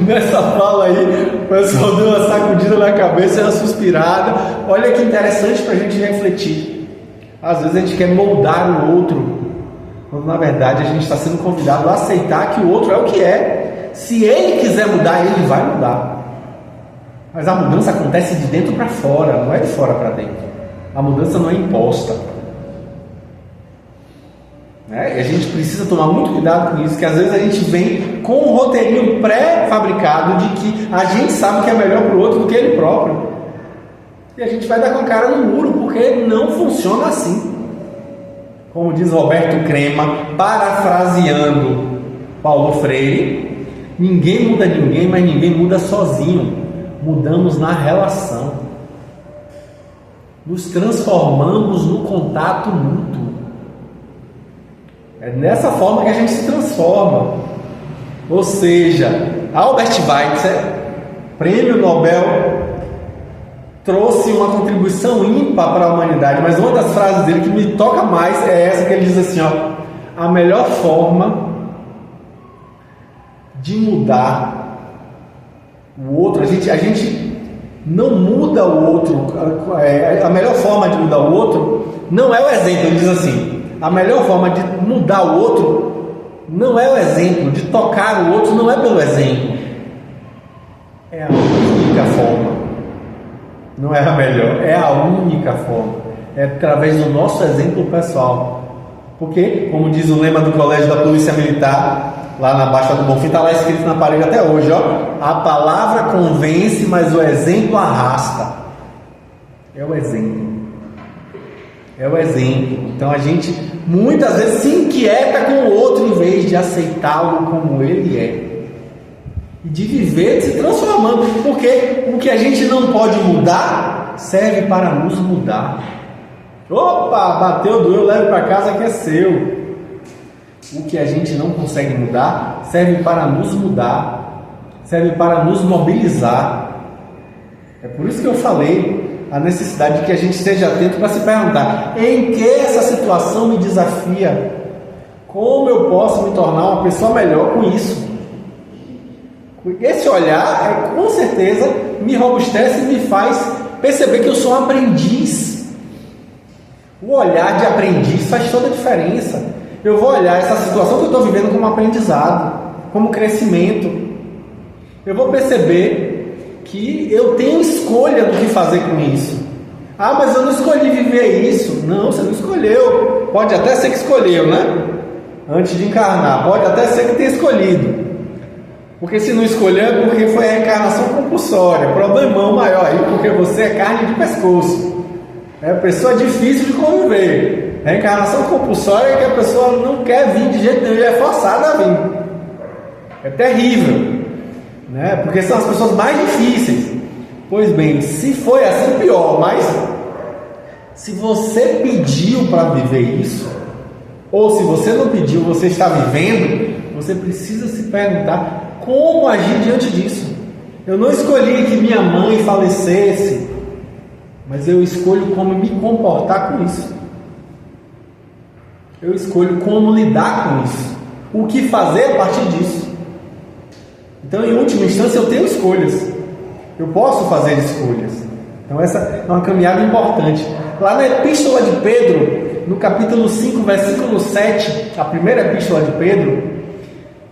A: Nessa fala aí, o pessoal deu uma sacudida na cabeça e uma suspirada. Olha que interessante para a gente refletir. Às vezes a gente quer moldar o outro, quando na verdade a gente está sendo convidado a aceitar que o outro é o que é. Se ele quiser mudar, ele vai mudar. Mas a mudança acontece de dentro para fora, não é de fora para dentro. A mudança não é imposta. E a gente precisa tomar muito cuidado com isso, que às vezes a gente vem com um roteirinho pré-fabricado de que a gente sabe que é melhor para o outro do que ele próprio. E a gente vai dar com a cara no muro, porque não funciona assim. Como diz Roberto Crema, parafraseando Paulo Freire: ninguém muda ninguém, mas ninguém muda sozinho. Mudamos na relação. Nos transformamos no contato mútuo. É dessa forma que a gente se transforma. Ou seja, Albert Schweitzer, prêmio Nobel, trouxe uma contribuição ímpar para a humanidade, mas uma das frases dele que me toca mais é essa, que ele diz assim, a melhor forma de mudar o outro, a gente não muda o outro, a melhor forma de mudar o outro não é o exemplo. Ele diz assim: a melhor forma de mudar o outro não é o exemplo, de tocar o outro não é pelo exemplo, é a única forma. Não é a melhor, é a única forma. É através do nosso exemplo pessoal. Porque, como diz o lema do Colégio da Polícia Militar, lá na Baixa do Bonfim, está lá escrito na parede até hoje, a palavra convence, mas o exemplo arrasta. É o exemplo. É o exemplo. Então a gente muitas vezes se inquieta com o outro em vez de aceitá-lo como ele é. E de viver se transformando, porque o que a gente não pode mudar serve para nos mudar. Opa, bateu, doeu, leve para casa que é seu. O que a gente não consegue mudar serve para nos mudar, serve para nos mobilizar. É por isso que eu falei a necessidade de que a gente esteja atento para se perguntar: em que essa situação me desafia? Como eu posso me tornar uma pessoa melhor com isso? Esse olhar, com certeza, me robustece e me faz perceber que eu sou um aprendiz. O olhar de aprendiz faz toda a diferença. Eu vou olhar essa situação que eu estou vivendo como aprendizado, como crescimento. Eu vou perceber que eu tenho escolha do que fazer com isso. Ah, mas eu não escolhi viver isso. Não, você não escolheu. Pode até ser que escolheu, né? Antes de encarnar. Pode até ser que tenha escolhido. Porque se não escolheu é porque foi a reencarnação compulsória. Problemão maior aí, porque você é carne de pescoço. É pessoa difícil de conviver. Reencarnação compulsória é que a pessoa não quer vir de jeito nenhum, é forçada a vir. É terrível, né? Porque são as pessoas mais difíceis. Pois bem, se foi assim, pior. Mas se você pediu para viver isso, ou se você não pediu, você está vivendo, você precisa se perguntar como agir diante disso. Eu não escolhi que minha mãe falecesse, mas eu escolho como me comportar com isso. Eu escolho como lidar com isso, o que fazer a partir disso. Então, em última instância, eu tenho escolhas. Eu posso fazer escolhas. Então, essa é uma caminhada importante. Lá na Epístola de Pedro, no capítulo 5, versículo 7, a primeira Epístola de Pedro,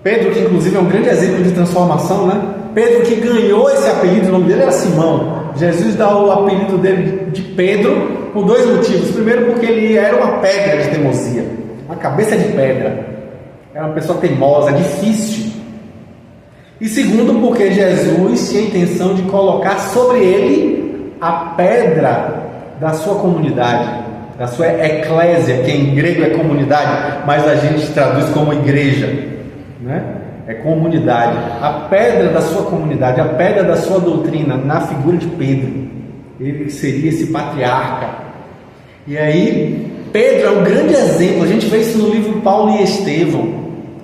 A: Pedro, que inclusive é um grande exemplo de transformação, né? Pedro que ganhou esse apelido, o nome dele era Simão. Jesus dá o apelido dele de Pedro por dois motivos. Primeiro, porque ele era uma pedra de teimosia, uma cabeça de pedra. Era uma pessoa teimosa, difícil. E segundo, porque Jesus tinha a intenção de colocar sobre ele a pedra da sua comunidade, da sua eclésia, que em grego é comunidade, mas a gente traduz como igreja, né? É comunidade, a pedra da sua comunidade, a pedra da sua doutrina, na figura de Pedro. Ele seria esse patriarca. E aí, Pedro é um grande exemplo. A gente vê isso no livro Paulo e Estevão,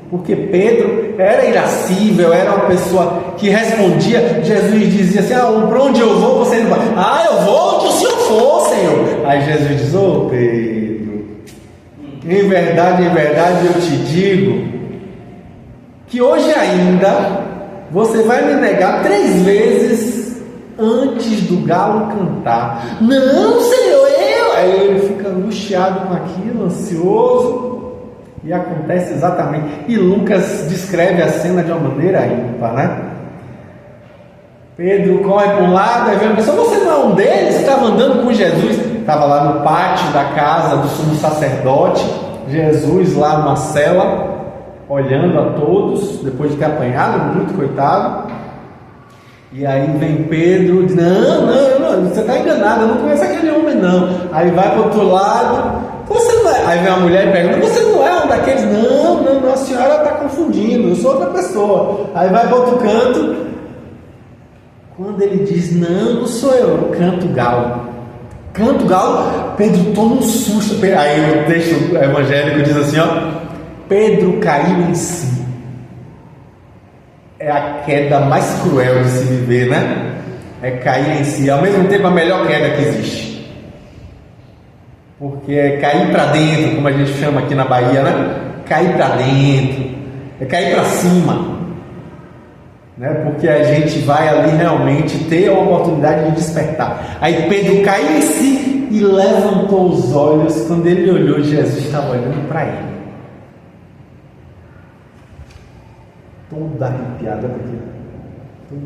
A: porque Pedro era irascível, era uma pessoa que respondia. Jesus dizia assim: para onde eu vou, você não vai. Eu vou onde o Senhor for, Senhor. Aí Jesus diz: Pedro, em verdade eu te digo que hoje ainda você vai me negar 3 vezes antes do galo cantar. Não, Senhor, eu. Aí ele fica angustiado com aquilo, ansioso, e acontece exatamente. E Lucas descreve a cena de uma maneira ímpar, né? Pedro corre para um lado, aí vem a pessoa: você não é um deles? Você estava andando com Jesus? Estava lá no pátio da casa do sumo sacerdote, Jesus lá numa cela, olhando a todos, depois de ter apanhado muito, coitado. E aí vem Pedro e diz: não, você está enganado, eu não conheço aquele homem não. Aí vai para o outro lado: você não é. Aí vem a mulher e pergunta: você não é um daqueles? Não, a senhora está confundindo, eu sou outra pessoa. Aí vai para outro canto. Quando ele diz: não sou eu, canto galo, Pedro toma um susto. Aí o texto evangélico diz assim, Pedro caiu em si. É a queda mais cruel de se viver, né? É cair em si, ao mesmo tempo a melhor queda que existe, porque é cair para dentro, como a gente chama aqui na Bahia, né? Cair para dentro, é cair para cima, né? Porque a gente vai ali realmente ter a oportunidade de despertar. Aí Pedro caiu em si e levantou os olhos. Quando ele olhou, Jesus estava olhando para ele. Toda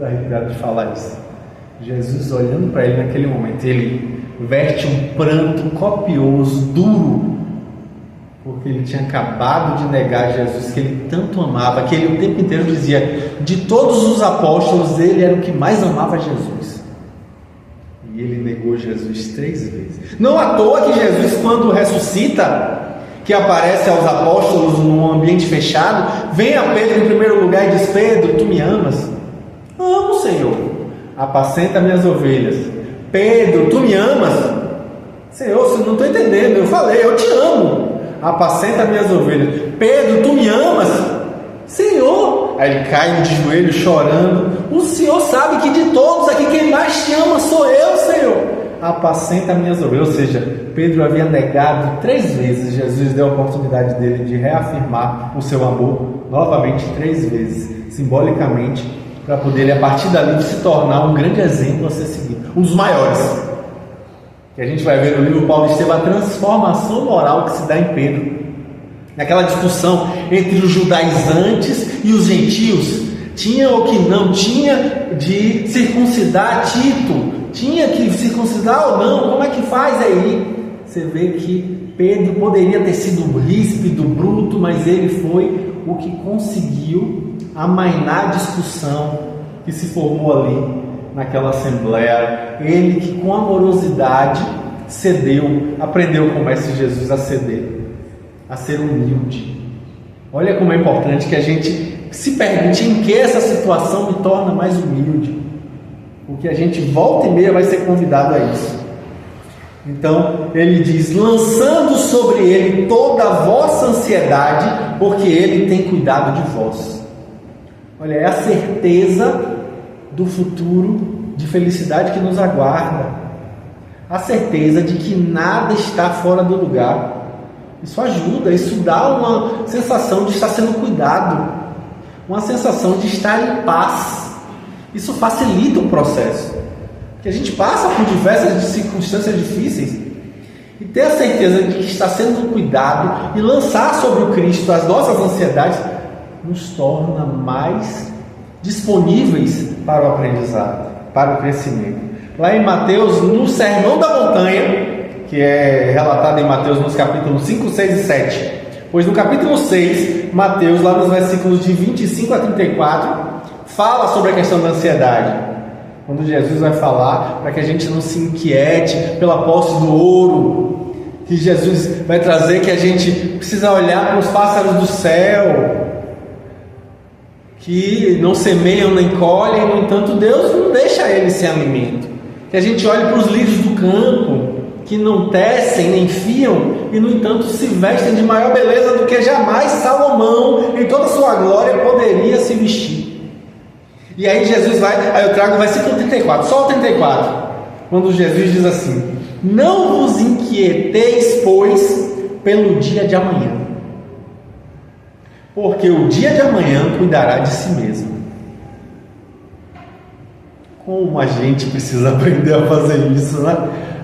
A: arrepiada de falar isso. Jesus olhando para ele naquele momento, ele verte um pranto copioso, duro, porque ele tinha acabado de negar Jesus, que ele tanto amava, que ele o tempo inteiro dizia: de todos os apóstolos, ele era o que mais amava Jesus. E ele negou Jesus 3 vezes. Não à toa que Jesus, quando ressuscita, que aparece aos apóstolos num ambiente fechado, vem a Pedro em primeiro lugar e diz: Pedro, tu me amas? Amo, Senhor. Apacenta minhas ovelhas. Pedro, tu me amas? Senhor, você não está entendendo. Eu falei: eu te amo. Apacenta minhas ovelhas. Pedro, tu me amas? Senhor. Aí ele cai de joelho chorando: o Senhor sabe que de todos aqui quem mais te ama sou eu, Senhor. Apacenta minhas ovelhas. Ou seja, Pedro havia negado 3 vezes. Jesus deu a oportunidade dele de reafirmar o seu amor novamente 3 vezes, simbolicamente, para poder ele, a partir dali, se tornar um grande exemplo a ser seguido, um dos maiores, E a gente vai ver no livro Paulo Estevam a transformação moral que se dá em Pedro. Naquela discussão entre os judaizantes e os gentios. Tinha ou que não tinha de circuncidar Tito? Tinha que circuncidar ou não? Como é que faz aí? Você vê que Pedro poderia ter sido ríspido, bruto, mas ele foi o que conseguiu amainar a discussão que se formou ali naquela assembleia. Ele que com amorosidade cedeu, aprendeu com o Mestre Jesus a ceder, a ser humilde. Olha como é importante que a gente se pergunte em que essa situação me torna mais humilde, porque a gente volta e meia vai ser convidado a isso. Então ele diz: lançando sobre ele toda a vossa ansiedade, porque ele tem cuidado de vós. Olha, é a certeza do futuro de felicidade que nos aguarda, a certeza de que nada está fora do lugar. Isso ajuda, isso dá uma sensação de estar sendo cuidado, uma sensação de estar em paz. Isso facilita o processo, que a gente passa por diversas circunstâncias difíceis, e ter a certeza de que está sendo cuidado e lançar sobre o Cristo as nossas ansiedades nos torna mais disponíveis para o aprendizado, para o crescimento. Lá em Mateus, no Sermão da Montanha, que é relatado em Mateus nos capítulos 5, 6 e 7, pois no capítulo 6, Mateus, lá nos versículos de 25 a 34, fala sobre a questão da ansiedade, quando Jesus vai falar para que a gente não se inquiete pela posse do ouro, que Jesus vai trazer que a gente precisa olhar para os pássaros do céu, que não semeiam nem colhem, no entanto Deus não deixa eles sem alimento, que a gente olhe para os lírios do campo, que não tecem nem fiam, e no entanto se vestem de maior beleza do que jamais Salomão, em toda a sua glória, poderia se vestir. E aí Jesus vai, aí eu trago o versículo 34, só o 34, quando Jesus diz assim: não vos inquieteis, pois, pelo dia de amanhã, porque o dia de amanhã cuidará de si mesmo. Como a gente precisa aprender a fazer isso, né?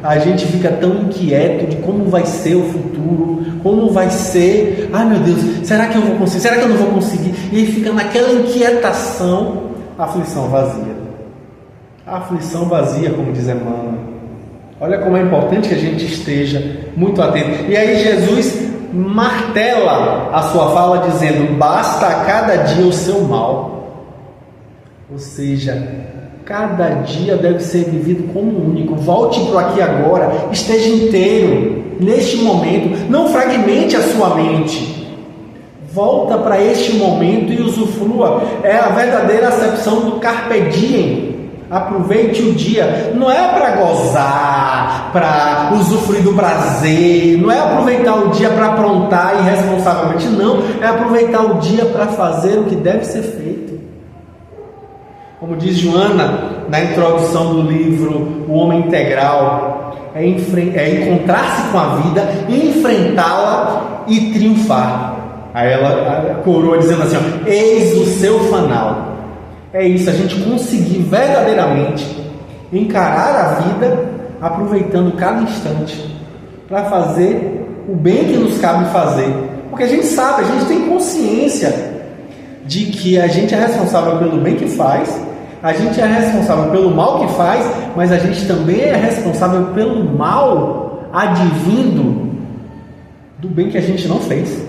A: A gente fica tão inquieto de como vai ser o futuro, como vai ser, ai meu Deus, será que eu vou conseguir, será que eu não vou conseguir? E aí fica naquela inquietação, aflição vazia. A aflição vazia, como diz Emmanuel. Olha como é importante que a gente esteja muito atento. E aí Jesus martela a sua fala dizendo: basta a cada dia o seu mal. Ou seja, cada dia deve ser vivido como único. Volte para o aqui e agora, esteja inteiro neste momento, não fragmente a sua mente. Volta para este momento e usufrua. É a verdadeira acepção do carpe diem. Aproveite o dia. Não é para gozar, para usufruir do prazer, não é aproveitar o dia para aprontar irresponsavelmente, não. É aproveitar o dia para fazer o que deve ser feito. Como diz Joana na introdução do livro O Homem Integral, é encontrar-se com a vida, enfrentá-la e triunfar. Aí ela coroa dizendo assim: ó, eis o seu fanal. É isso, a gente conseguir verdadeiramente encarar a vida, aproveitando cada instante para fazer o bem que nos cabe fazer, porque a gente sabe, a gente tem consciência de que a gente é responsável pelo bem que faz, a gente é responsável pelo mal que faz, mas a gente também é responsável pelo mal advindo do bem que a gente não fez.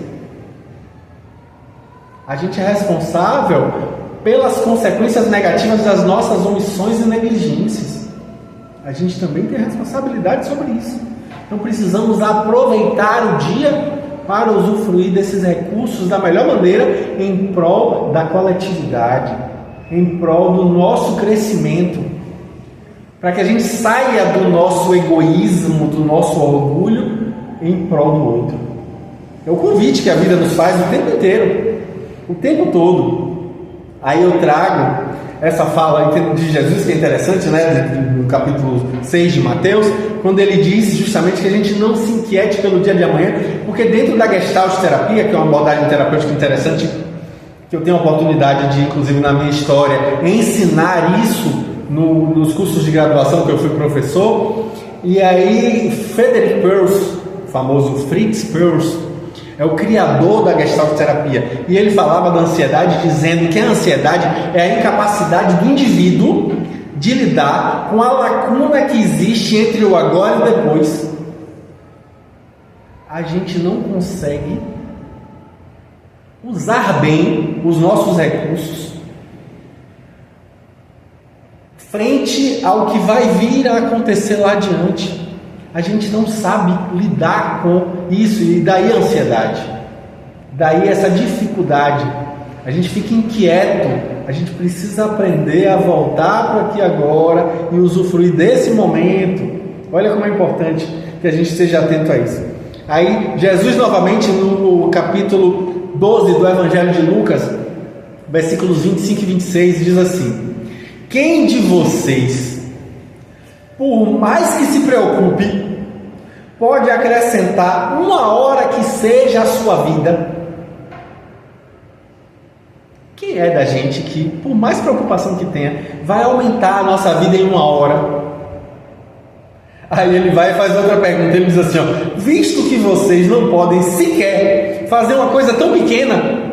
A: A gente é responsável pelas consequências negativas das nossas omissões e negligências. A gente também tem responsabilidade sobre isso. Então precisamos aproveitar o dia para usufruir desses recursos da melhor maneira, em prol da coletividade, em prol do nosso crescimento, para que a gente saia do nosso egoísmo, do nosso orgulho, em prol do outro. É o convite que a vida nos faz o tempo inteiro, o tempo todo. Aí eu trago essa fala de Jesus, que é interessante, né? No capítulo 6 de Mateus, quando ele diz justamente que a gente não se inquiete pelo dia de amanhã, porque dentro da Gestalt terapia, que é uma abordagem terapêutica interessante, que eu tenho a oportunidade de, inclusive na minha história, ensinar isso nos cursos de graduação que eu fui professor, E aí, Frederick Perls, o famoso Fritz Perls, é o criador da Gestalt terapia. E ele falava da ansiedade dizendo que a ansiedade é a incapacidade do indivíduo de lidar com a lacuna que existe entre o agora e o depois. A gente não consegue usar bem os nossos recursos frente ao que vai vir a acontecer lá adiante. A gente não sabe lidar com isso, e daí a ansiedade, daí essa dificuldade. A gente fica inquieto, a gente precisa aprender a voltar para aqui agora e usufruir desse momento. Olha como é importante que a gente esteja atento a isso. Aí Jesus novamente no capítulo 12 do Evangelho de Lucas, versículos 25 e 26, diz assim: quem de vocês, por mais que se preocupe, pode acrescentar uma hora que seja a sua vida? Quem é da gente que, por mais preocupação que tenha, vai aumentar a nossa vida em uma hora? Aí ele vai e faz outra pergunta, ele diz assim, ó, visto que vocês não podem sequer fazer uma coisa tão pequena,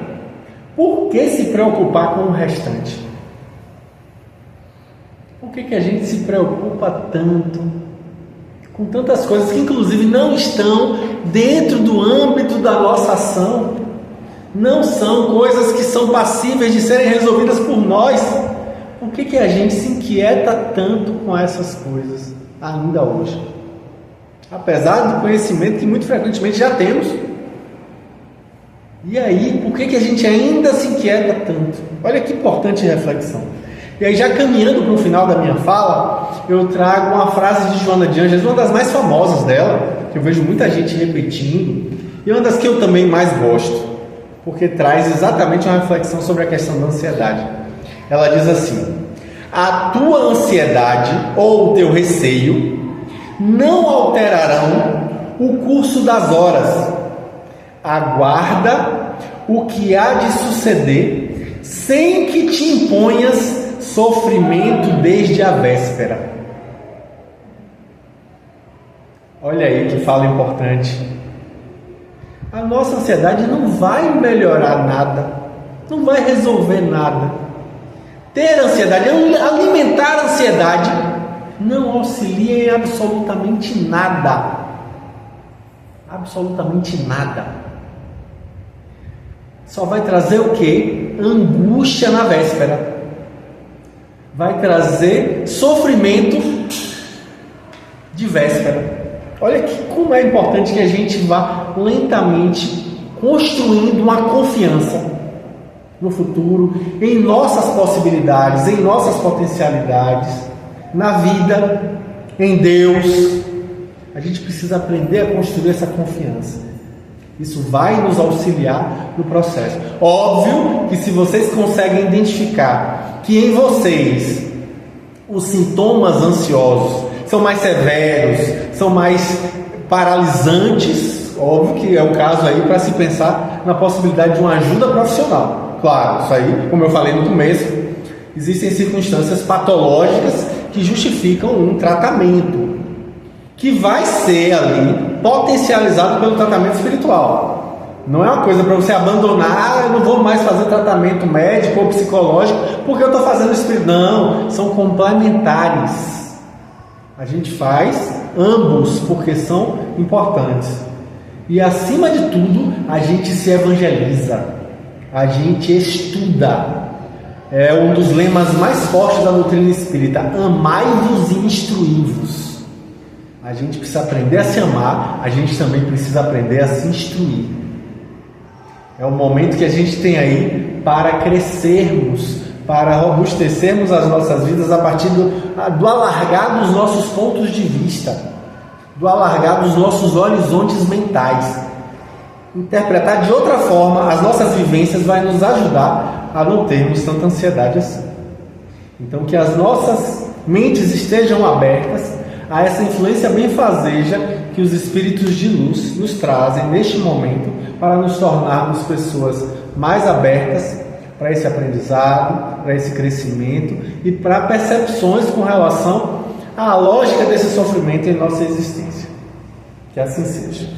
A: por que se preocupar com o restante? Por que a gente se preocupa tanto com tantas coisas que inclusive não estão dentro do âmbito da nossa ação? Não são coisas que são passíveis de serem resolvidas por nós. Por que a gente se inquieta tanto com essas coisas ainda hoje? Apesar do conhecimento que muito frequentemente já temos. E aí, por que a gente ainda se inquieta tanto? Olha que importante reflexão. E aí, já caminhando para o final da minha fala, eu trago uma frase de Joana de Ângeles, uma das mais famosas dela, que eu vejo muita gente repetindo, e uma das que eu também mais gosto, porque traz exatamente uma reflexão sobre a questão da ansiedade. Ela diz assim: a tua ansiedade ou o teu receio não alterarão o curso das horas. Aguarda o que há de suceder sem que te imponhas sofrimento desde a véspera. Olha aí que fala importante. A nossa ansiedade não vai melhorar nada, não vai resolver nada. Ter ansiedade, alimentar a ansiedade, não auxilia em absolutamente nada. Absolutamente nada. Só vai trazer o quê? Angústia na véspera. Vai trazer sofrimento de véspera. Olha como é importante que a gente vá lentamente construindo uma confiança no futuro, em nossas possibilidades, em nossas potencialidades, na vida, em Deus. A gente precisa aprender a construir essa confiança. Isso vai nos auxiliar no processo. Óbvio que se vocês conseguem identificar que em vocês os sintomas ansiosos são mais severos, são mais paralisantes, óbvio que é o caso aí para se pensar na possibilidade de uma ajuda profissional. Claro, isso aí, como eu falei no começo, existem circunstâncias patológicas que justificam um tratamento, que vai ser ali potencializado pelo tratamento espiritual. Não é uma coisa para você abandonar, eu não vou mais fazer tratamento médico ou psicológico porque eu estou fazendo espírito. Não, são complementares. A gente faz ambos porque são importantes. E acima de tudo, a gente se evangeliza, a gente estuda. É um dos lemas mais fortes da doutrina espírita: amai-vos e instruí-vos. A gente precisa aprender a se amar, a gente também precisa aprender a se instruir. É o momento que a gente tem aí para crescermos, para robustecermos as nossas vidas a partir do alargar dos nossos pontos de vista, do alargar dos nossos horizontes mentais. Interpretar de outra forma as nossas vivências vai nos ajudar a não termos tanta ansiedade assim. Então, que as nossas mentes estejam abertas a essa influência benfazeja que os espíritos de luz nos trazem neste momento para nos tornarmos pessoas mais abertas para esse aprendizado, para esse crescimento e para percepções com relação a lógica desse sofrimento em nossa existência. Que assim seja.